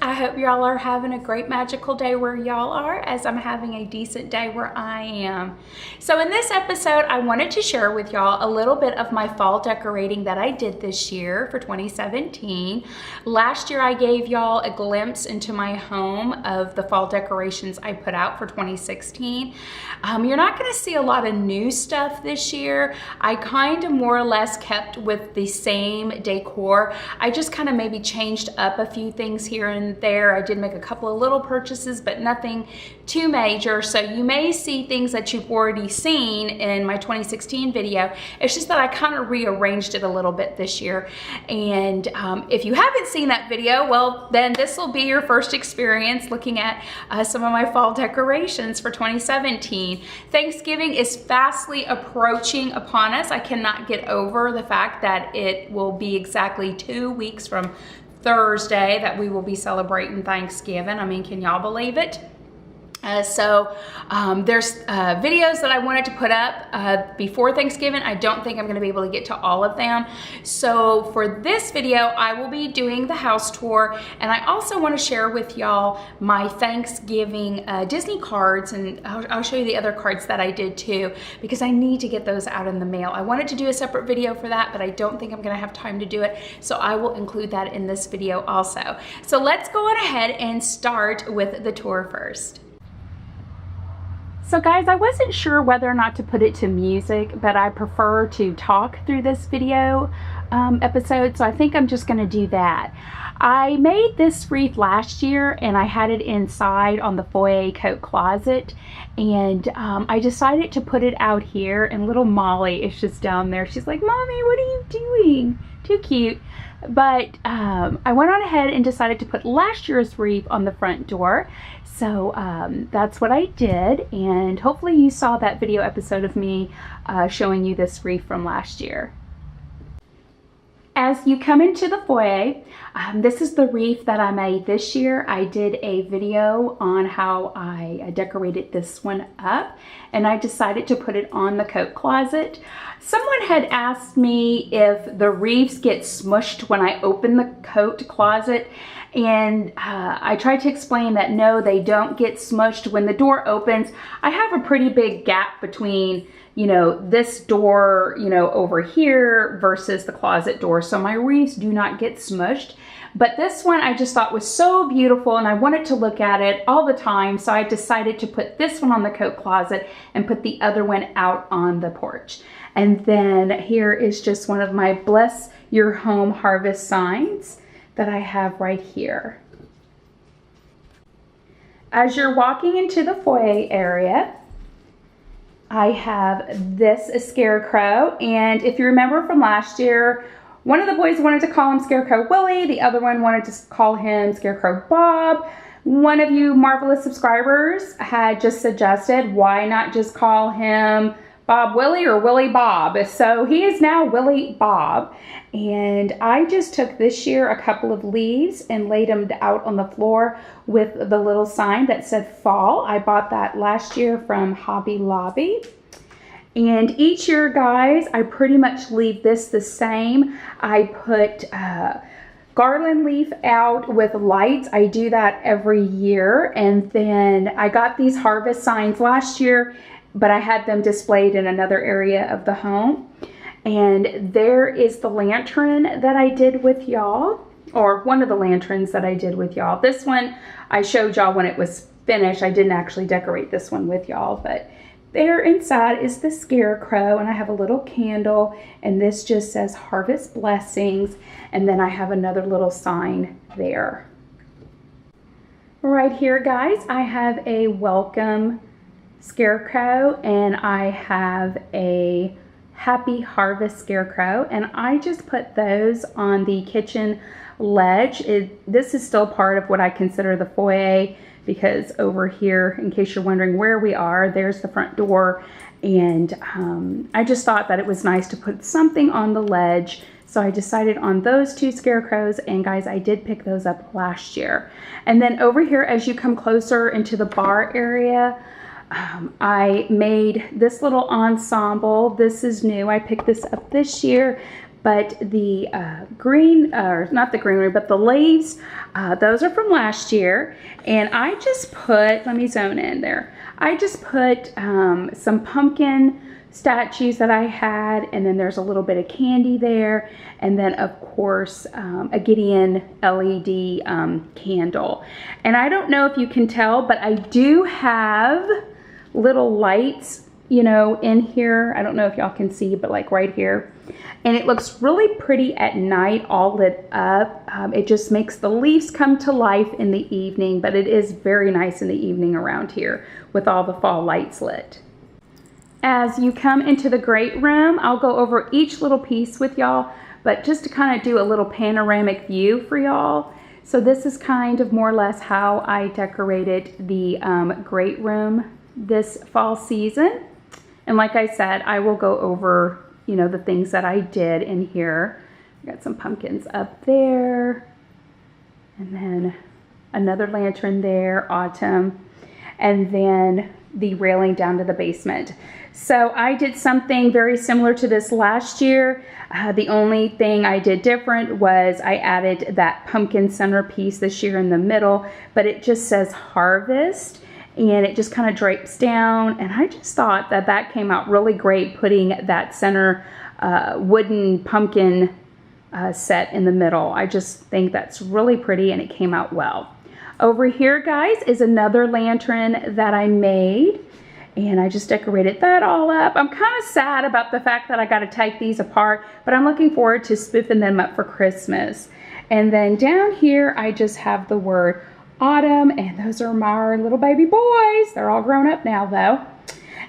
I hope y'all are having a great magical day where y'all are, as I'm having a decent day where I am. So in this episode, I wanted to share with y'all a little bit of my fall decorating that I did this year for 2017. Last year, I gave y'all a glimpse into my home of the fall decorations I put out for 2016. You're not gonna see a lot of new stuff this year. I kind of more or less kept with the same decor. I just kind of maybe changed up a few things here and there. I did make a couple of little purchases, but nothing too major. So you may see things that you've already seen in my 2016 video. It's just that I kind of rearranged it a little bit this year. And if you haven't seen that video, well, then this will be your first experience looking at some of my fall decorations for 2017. Thanksgiving is fastly approaching upon us. I cannot get over the fact that it will be exactly 2 weeks from Thursday that we will be celebrating Thanksgiving. I mean, can y'all believe it? There's videos that I wanted to put up before Thanksgiving. I don't think I'm going to be able to get to all of them. So for this video, I will be doing the house tour, and I also want to share with y'all my Thanksgiving Disney cards, and I'll show you the other cards that I did too, because I need to get those out in the mail. I wanted to do a separate video for that, but I don't think I'm going to have time to do it, so I will include that in this video also. So let's go on ahead and start with the tour first. So guys, I wasn't sure whether or not to put it to music, but I prefer to talk through this video episode, so I think I'm just gonna do that. I made this wreath last year and I had it inside on the Foyer coat closet, and I decided to put it out here, and little Molly is just down there. She's like, "Mommy, what are you doing?" Too cute. But I went on ahead and decided to put last year's wreath on the front door. So that's what I did, and hopefully you saw that video episode of me showing you this wreath from last year. As you come into the foyer, this is the wreath that I made this year. I did a video on how I decorated this one up, and I decided to put it on the coat closet. Someone had asked me if the wreaths get smushed when I open the coat closet, and I tried to explain that no, they don't get smushed. When the door opens, I have a pretty big gap between, you know, this door, you know, over here versus the closet door. So my wreaths do not get smushed. But this one I just thought was so beautiful, and I wanted to look at it all the time. So I decided to put this one on the coat closet and put the other one out on the porch. And then here is just one of my Bless Your Home Harvest signs that I have right here. As you're walking into the foyer area, I have this scarecrow, and if you remember from last year, one of the boys wanted to call him Scarecrow Willie, the other one wanted to call him Scarecrow Bob. One of you marvelous subscribers had just suggested, why not just call him Bob Willie or Willie Bob? So he is now Willie Bob, and I just took this year a couple of leaves and laid them out on the floor with the little sign that said fall. I bought that last year from Hobby Lobby. And each year, guys, I pretty much leave this the same. I put garland leaf out with lights. I do that every year. And then I got these harvest signs last year, but I had them displayed in another area of the home. And there is the lantern that I did with y'all, or one of the lanterns that I did with y'all. This one I showed y'all when it was finished. I didn't actually decorate this one with y'all, but there inside is the scarecrow, and I have a little candle, and this just says Harvest Blessings, and then I have another little sign there. Right here, guys, I have a welcome scarecrow, and I have a Happy Harvest scarecrow, and I just put those on the kitchen ledge. This is still part of what I consider the foyer, because over here, in case you're wondering where we are, there's the front door, and I just thought that it was nice to put something on the ledge, so I decided on those two scarecrows, and guys, I did pick those up last year. And then over here, as you come closer into the bar area, I made this little ensemble. This is new. I picked this up this year, but the green, or not the greenery, but the leaves, those are from last year. And I just put, let me zone in there. I just put some pumpkin statues that I had, and then there's a little bit of candy there, and then of course a Gideon LED candle. And I don't know if you can tell, but I do have little lights, you know, in here. I don't know if y'all can see, but like right here. And it looks really pretty at night, all lit up. It just makes the leaves come to life in the evening, but it is very nice in the evening around here with all the fall lights lit. As you come into the great room, I'll go over each little piece with y'all, but just to kind of do a little panoramic view for y'all. So this is kind of more or less how I decorated the great room this fall season. And like I said, I will go over, you know, the things that I did in here. I got some pumpkins up there, and then another lantern there, autumn, and then the railing down to the basement. So I did something very similar to this last year. The only thing I did different was I added that pumpkin centerpiece this year in the middle, but it just says harvest, and it just kind of drapes down. And I just thought that that came out really great, putting that center wooden pumpkin set in the middle. I just think that's really pretty, and it came out well. Over here, guys, is another lantern that I made, and I just decorated that all up. I'm kind of sad about the fact that I got to take these apart, but I'm looking forward to spoofing them up for Christmas. And then down here, I just have the word autumn, and those are my little baby boys. They're all grown up now, though.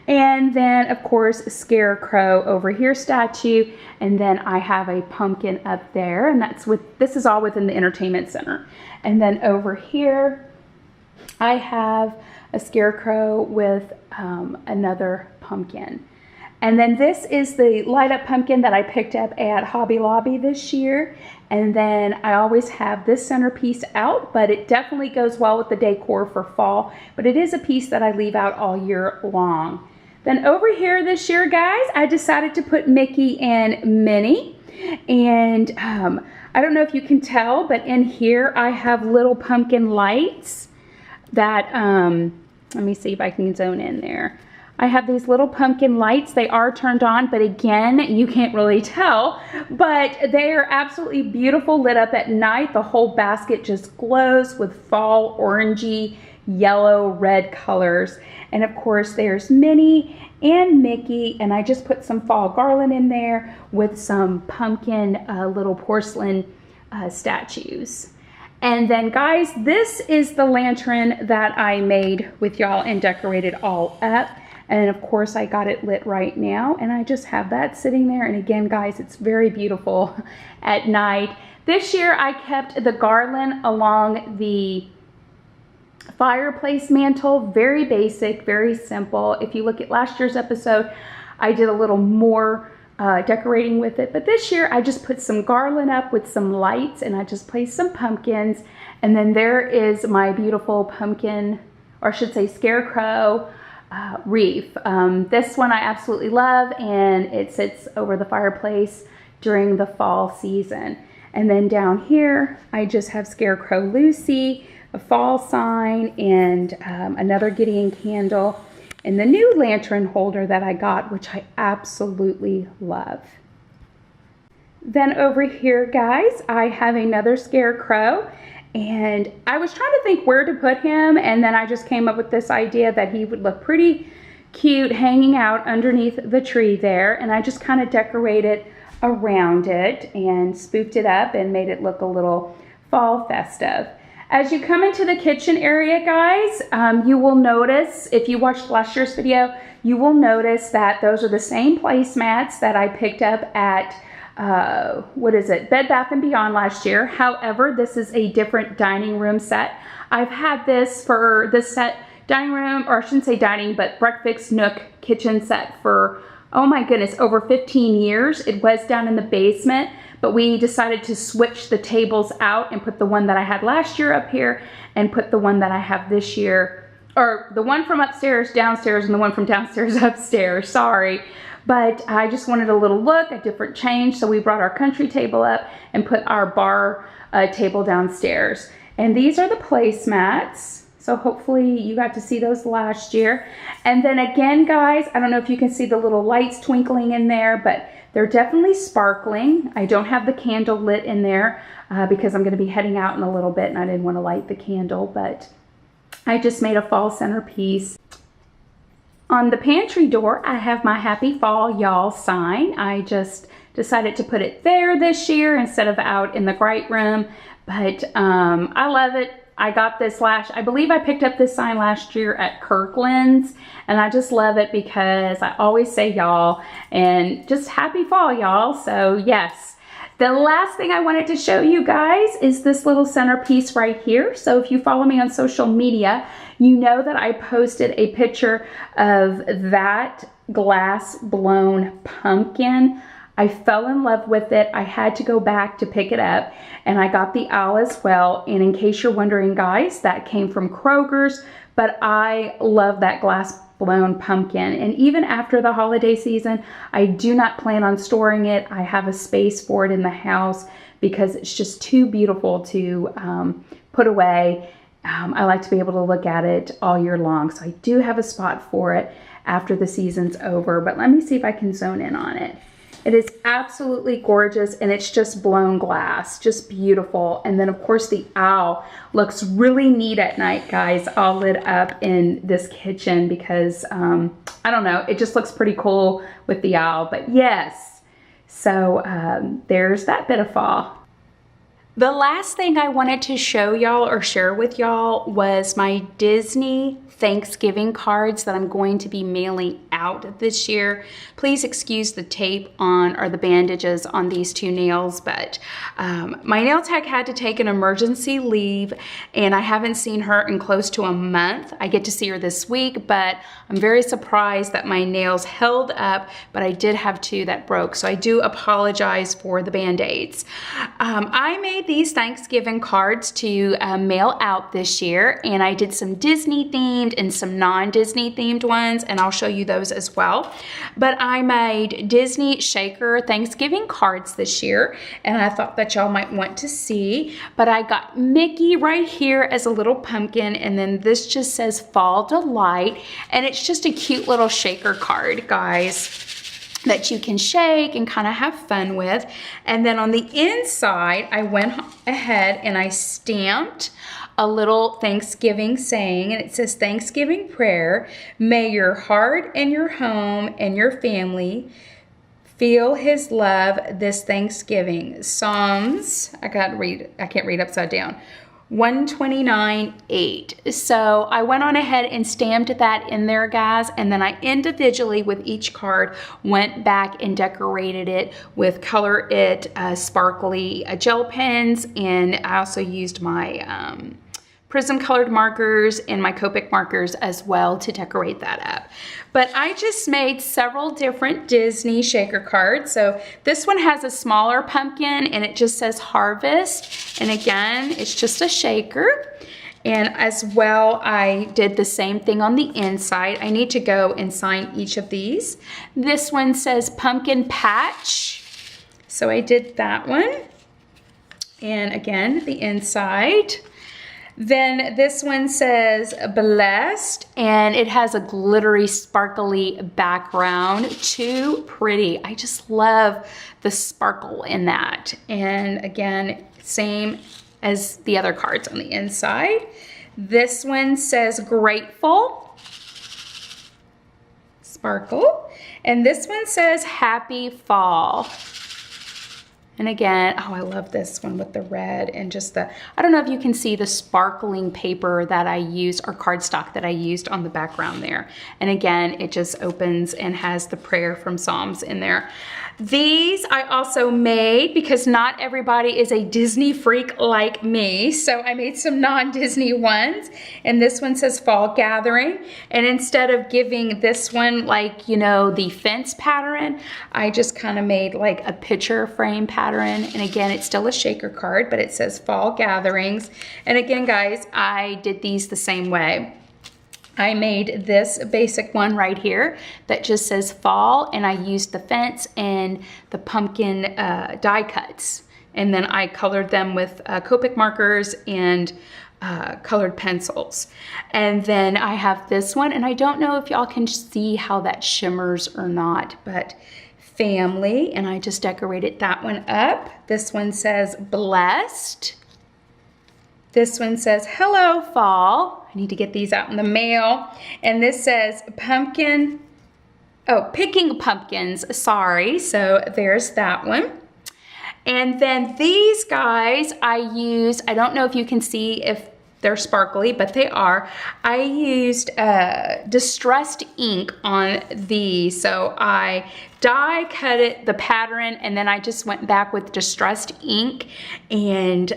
And then, of course, a scarecrow over here statue, and then I have a pumpkin up there, and that's with, this is all within the entertainment center. And then over here, I have a scarecrow with another pumpkin. And then this is the light up pumpkin that I picked up at Hobby Lobby this year. And then I always have this centerpiece out, but it definitely goes well with the decor for fall. But it is a piece that I leave out all year long. Then over here this year, guys, I decided to put Mickey and Minnie. And I don't know if you can tell, but in here I have little pumpkin lights that, let me see if I can zone in there. I have these little pumpkin lights. They are turned on, but again, you can't really tell, but they are absolutely beautiful, lit up at night. The whole basket just glows with fall orangey, yellow, red colors. And of course, there's Minnie and Mickey, and I just put some fall garland in there with some pumpkin little porcelain statues. And then, guys, this is the lantern that I made with y'all and decorated all up. And of course, I got it lit right now, and I just have that sitting there. And again, guys, it's very beautiful at night. This year, I kept the garland along the fireplace mantle. Very basic, very simple. If you look at last year's episode, I did a little more decorating with it. But this year, I just put some garland up with some lights, and I just placed some pumpkins. And then there is my beautiful pumpkin, or I should say scarecrow, wreath. This one I absolutely love, and it sits over the fireplace during the fall season. And then down here, I just have Scarecrow Lucy, a fall sign, and another Gideon candle, and the new lantern holder that I got, which I absolutely love. Then over here, guys, I have another scarecrow, and I was trying to think where to put him, and then I just came up with this idea that he would look pretty cute hanging out underneath the tree there, and I just kind of decorated around it and spoofed it up and made it look a little fall festive. As you come into the kitchen area, guys, you will notice, if you watched last year's video, you will notice that those are the same placemats that I picked up at Bed Bath & Beyond last year. However, this is a different dining room set. I've had this for this set, dining room, or I shouldn't say dining, but breakfast nook kitchen set for, oh my goodness, over 15 years. It was down in the basement, but we decided to switch the tables out and put the one that I had last year up here and put the one that I have this year, or the one from upstairs downstairs and the one from downstairs upstairs, sorry. but I just wanted a little look, a different change. So we brought our country table up and put our bar table downstairs. And these are the placemats. So hopefully you got to see those last year. And then again, guys, I don't know if you can see the little lights twinkling in there, but they're definitely sparkling. I don't have the candle lit in there because I'm going to be heading out in a little bit and I didn't want to light the candle, but I just made a fall centerpiece. On the pantry door, I have my Happy Fall Y'all sign. I just decided to put it there this year instead of out in the bright room, but I love it. I got this I believe I picked up this sign last year at Kirkland's, and I just love it because I always say y'all, and just happy fall, y'all. So yes, the last thing I wanted to show you guys is this little centerpiece right here. So if you follow me on social media, you know that I posted a picture of that glass blown pumpkin. I fell in love with it. I had to go back to pick it up, and I got the owl as well. And in case you're wondering, guys, that came from Kroger's, but I love that glass blown pumpkin. And even after the holiday season, I do not plan on storing it. I have a space for it in the house because it's just too beautiful to put away. I like to be able to look at it all year long. So I do have a spot for it after the season's over, but let me see if I can zone in on it. It is absolutely gorgeous, and it's just blown glass, just beautiful. And then of course the owl looks really neat at night, guys, all lit up in this kitchen because I don't know, it just looks pretty cool with the owl. But yes, so there's that bit of fall. The last thing I wanted to show y'all or share with y'all was my Disney Thanksgiving cards that I'm going to be mailing out this year. Please excuse the tape on or the bandages on these two nails, but my nail tech had to take an emergency leave, and I haven't seen her in close to a month. I get to see her this week, but I'm very surprised that my nails held up, but I did have two that broke, so I do apologize for the band-aids. I made these Thanksgiving cards to mail out this year, and I did some Disney themed and some non-Disney themed ones, and I'll show you those as well. But I made Disney shaker Thanksgiving cards this year, and I thought that y'all might want to see. But I got Mickey right here as a little pumpkin, and then this just says Fall Delight, and it's just a cute little shaker card, guys, that you can shake and kind of have fun with. And then on the inside, I went ahead and I stamped a little Thanksgiving saying, and it says Thanksgiving prayer. May your heart and your home and your family feel his love this Thanksgiving. Psalms, I can't read upside down. 129:8. So I went on ahead and stamped that in there, guys, and then I individually with each card went back and decorated it with Color It sparkly gel pens, and I also used my Prism colored markers and my Copic markers as well to decorate that up. But I just made several different Disney shaker cards. So this one has a smaller pumpkin and it just says Harvest. And again, it's just a shaker. And as well, I did the same thing on the inside. I need to go and sign each of these. This one says Pumpkin Patch. So I did that one. And again, the inside. Then this one says Blessed, and it has a glittery, sparkly background. Too pretty. I just love the sparkle in that. And again, same as the other cards on the inside. This one says Grateful, sparkle. And this one says Happy Fall. And again, oh, I love this one with the red and just the, I don't know if you can see the sparkling paper that I used, or cardstock that I used on the background there. And again, it just opens and has the prayer from Psalms in there. These I also made because not everybody is a Disney freak like me. So I made some non-Disney ones. And this one says Fall Gathering. And instead of giving this one like, you know, the fence pattern, I just kind of made like a picture frame pattern. And again, it's still a shaker card, but it says Fall Gatherings. And again, guys, I did these the same way. I made this basic one right here that just says fall, and I used the fence and the pumpkin die cuts. And then I colored them with Copic markers and colored pencils. And then I have this one, and I don't know if y'all can see how that shimmers or not, but family, and I just decorated that one up. This one says blessed. This one says hello fall. I need to get these out in the mail. And this says pumpkin, oh, picking pumpkins, sorry. So there's that one. And then these guys I used, I don't know if you can see if they're sparkly, but they are. I used distressed ink on these. So I die cut it, the pattern, and then I just went back with distressed ink and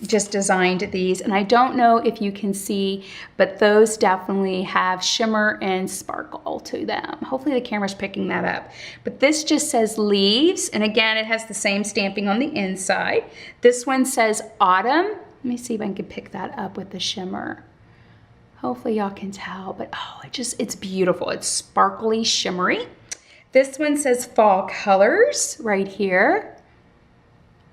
just designed these. And I don't know if you can see, but those definitely have shimmer and sparkle to them. Hopefully the camera's picking that up. But this just says leaves, and again, it has the same stamping on the inside. This one says autumn. Let me see if I can pick that up with the shimmer. Hopefully y'all can tell, but oh, it's beautiful. It's sparkly, shimmery. This one says fall colors right here.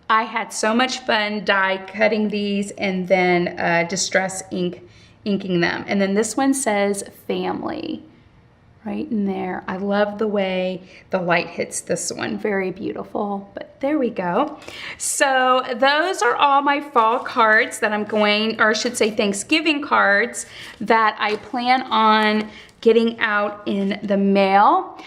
I had so much fun die cutting these and then distress inking them. And then this one says family right in there. I love the way the light hits this one. Very beautiful, but there we go. So those are all my fall cards that I'm going, or I should say Thanksgiving cards that I plan on getting out in the mail.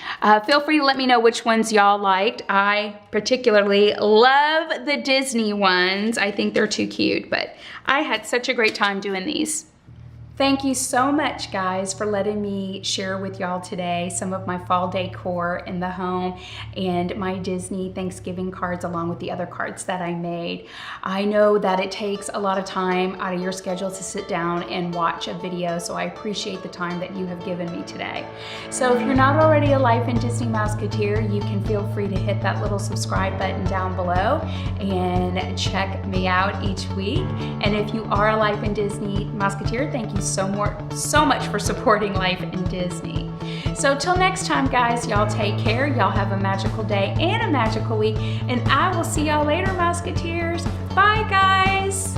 Feel free to let me know which ones y'all liked. I particularly love the Disney ones. I think they're too cute, but I had such a great time doing these. Thank you so much, guys, for letting me share with y'all today some of my fall decor in the home and my Disney Thanksgiving cards along with the other cards that I made. I know that it takes a lot of time out of your schedule to sit down and watch a video, so I appreciate the time that you have given me today. So if you're not already a Life in Disney Mouseketeer, you can feel free to hit that little subscribe button down below and check me out each week. And if you are a Life in Disney Mouseketeer, thank you so much for supporting Life in Disney. So till next time, guys, y'all take care. Y'all have a magical day and a magical week, and I will see y'all later, Mouseketeers. Bye, guys.